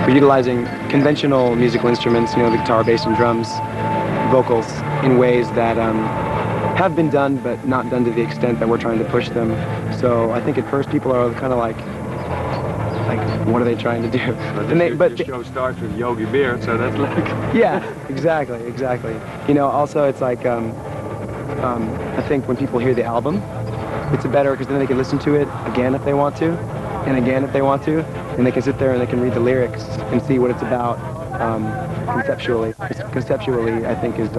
we're utilizing conventional musical instruments, you know, the guitar, bass, and drums, vocals, in ways that have been done, but not done to the extent that we're trying to push them. So I think at first people are kind of like, what are they trying to do? But the show starts with Yogi Bear, so that's like... Yeah, exactly. You know, also it's like, I think when people hear the album, it's better because then they can listen to it again if they want to, and again if they want to, and they can sit there and they can read the lyrics and see what it's about conceptually. Conceptually, I think, is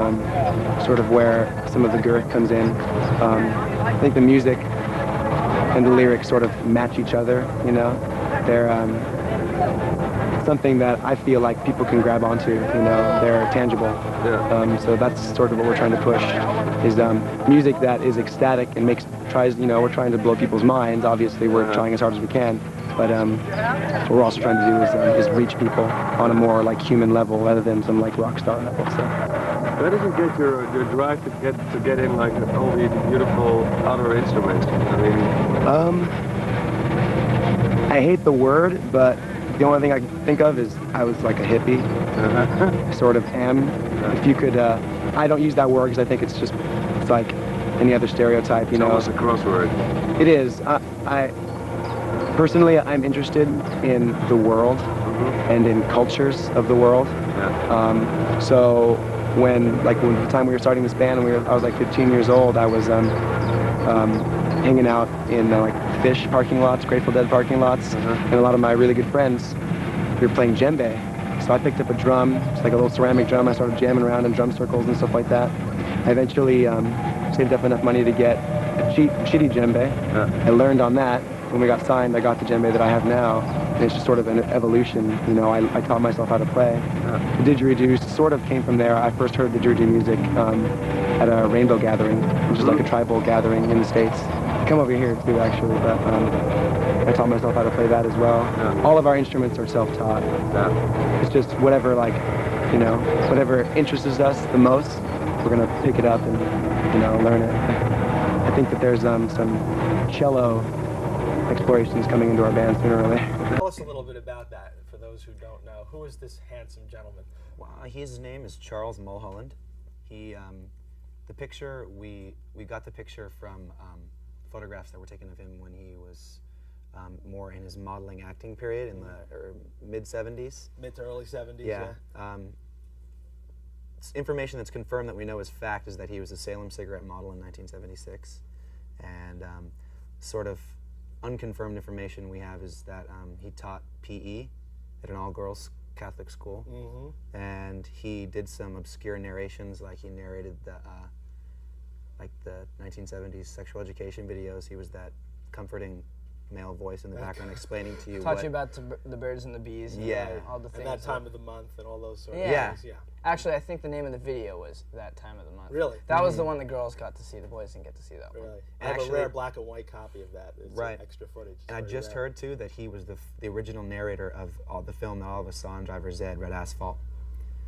sort of where some of the girth comes in. I think the music and the lyrics sort of match each other, you know? They're something that I feel like people can grab onto, you know, they're tangible. Yeah. So that's sort of what we're trying to push, is music that is ecstatic and you know, we're trying to blow people's minds. Obviously, we're trying as hard as we can, but what we're also trying to do is reach people on a more like human level rather than some like rock star level. So. Where does it get your drive to get in like all these beautiful other instruments? I mean, I hate the word, but the only thing I can think of is I was like a hippie. I sort of am. If you could, I don't use that word because I think it's like any other stereotype, you know. It's almost a crossword. It is. Personally, I'm interested in the world and in cultures of the world. Yeah. So when the time we were starting this band, and I was like 15 years old, I was hanging out in like Fish parking lots, Grateful Dead parking lots, and a lot of my really good friends, we were playing djembe. So I picked up a drum, it's like a little ceramic drum. I started jamming around in drum circles and stuff like that. I eventually saved up enough money to get a shitty djembe. Yeah. I learned on that. When we got signed, I got the djembe that I have now, and it's just sort of an evolution. You know, I taught myself how to play. Yeah. The didgeridoo sort of came from there. I first heard didgeridoo music at a rainbow gathering, which is like a tribal gathering in the States. Come over here too, actually, but I taught myself how to play that as well. Yeah. All of our instruments are self-taught. Yeah. It's just whatever, like, you know, whatever interests us the most, we're gonna pick it up and, you know, learn it. I think that there's some cello explorations coming into our band sooner or later. Tell us a little bit about that for those who don't know. Who is this handsome gentleman? Well, his name is Charles Mulholland. He, the picture, we got the picture from photographs that were taken of him when he was more in his modeling acting period in the mid-70s. Mid to early 70s, yeah. Information that's confirmed that we know is fact is that he was a Salem cigarette model in 1976. And sort of unconfirmed information we have is that he taught PE at an all-girls Catholic school. And he did some obscure narrations, like he narrated the 1970s sexual education videos. He was that comforting male voice in the background explaining to you Talking about the birds and the bees and all the things. And that time of the month and all those sort of things. Yeah. Actually, I think the name of the video was That Time of the Month. Really? That was the one the girls got to see. The boys didn't get to see that one. Really? I have a rare black and white copy of that. It's extra footage. And I just heard, too, that he was the original narrator of the film that all of us saw on Driver's Ed, Red Asphalt.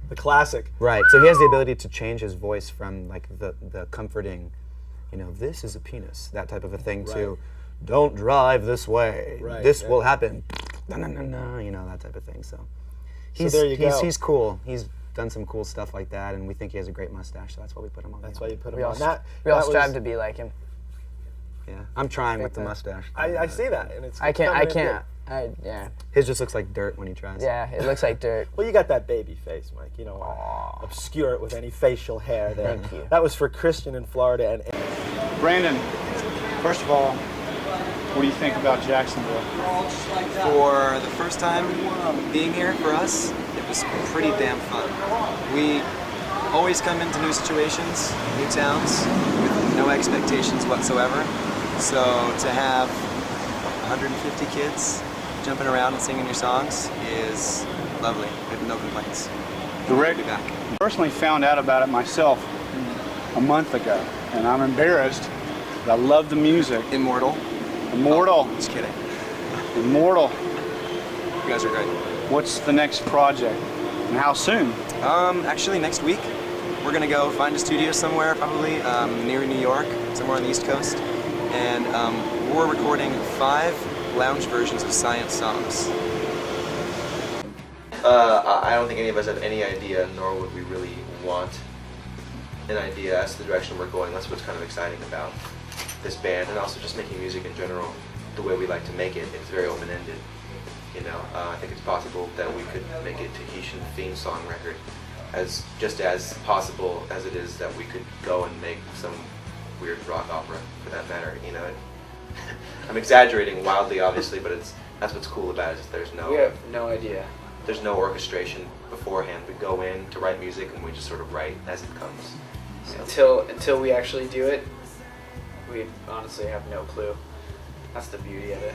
The classic. Right. So he has the ability to change his voice from like the comforting, you know, this is a penis, that type of a thing, to don't drive this way. Right. This will happen. No, no, no, no. You know, that type of thing. So he's cool. He's done some cool stuff like that, and we think he has a great mustache, so that's why we put him on. That's why you put him on. We all strive to be like him. Yeah, I'm trying with the mustache. I see that, and it's. I can't. Yeah. His just looks like dirt when he tries. Yeah, it looks like dirt. Well, you got that baby face, Mike. You know, obscure it with any facial hair there. Thank you. That was for Christian in Florida and. Brandon, first of all, what do you think about Jacksonville? For the first time being here for us, it was pretty damn fun. We always come into new situations, new towns, with no expectations whatsoever. So to have 150 kids jumping around and singing your songs is lovely. We have no complaints. Rick, be back. I personally found out about it myself a month ago, and I'm embarrassed, but I love the music. Immortal. Immortal. Oh, just kidding. Immortal. You guys are great. What's the next project, and how soon? Actually next week. We're gonna go find a studio somewhere, probably near New York, somewhere on the East Coast, and we're recording 5 lounge versions of science songs. I don't think any of us have any idea, nor would we really want an idea as to the direction we're going. That's what's kind of exciting about this band, and also just making music in general. The way we like to make it, it's very open-ended. You know, I think it's possible that we could make a Tahitian theme song record, as possible as it is that we could go and make some weird rock opera, for that matter. You know, I'm exaggerating wildly, obviously, but that's what's cool about it. Is We have no idea. There's no orchestration beforehand. We go in to write music, and we just sort of write as it comes. So. Until we actually do it, we honestly have no clue. That's the beauty of it.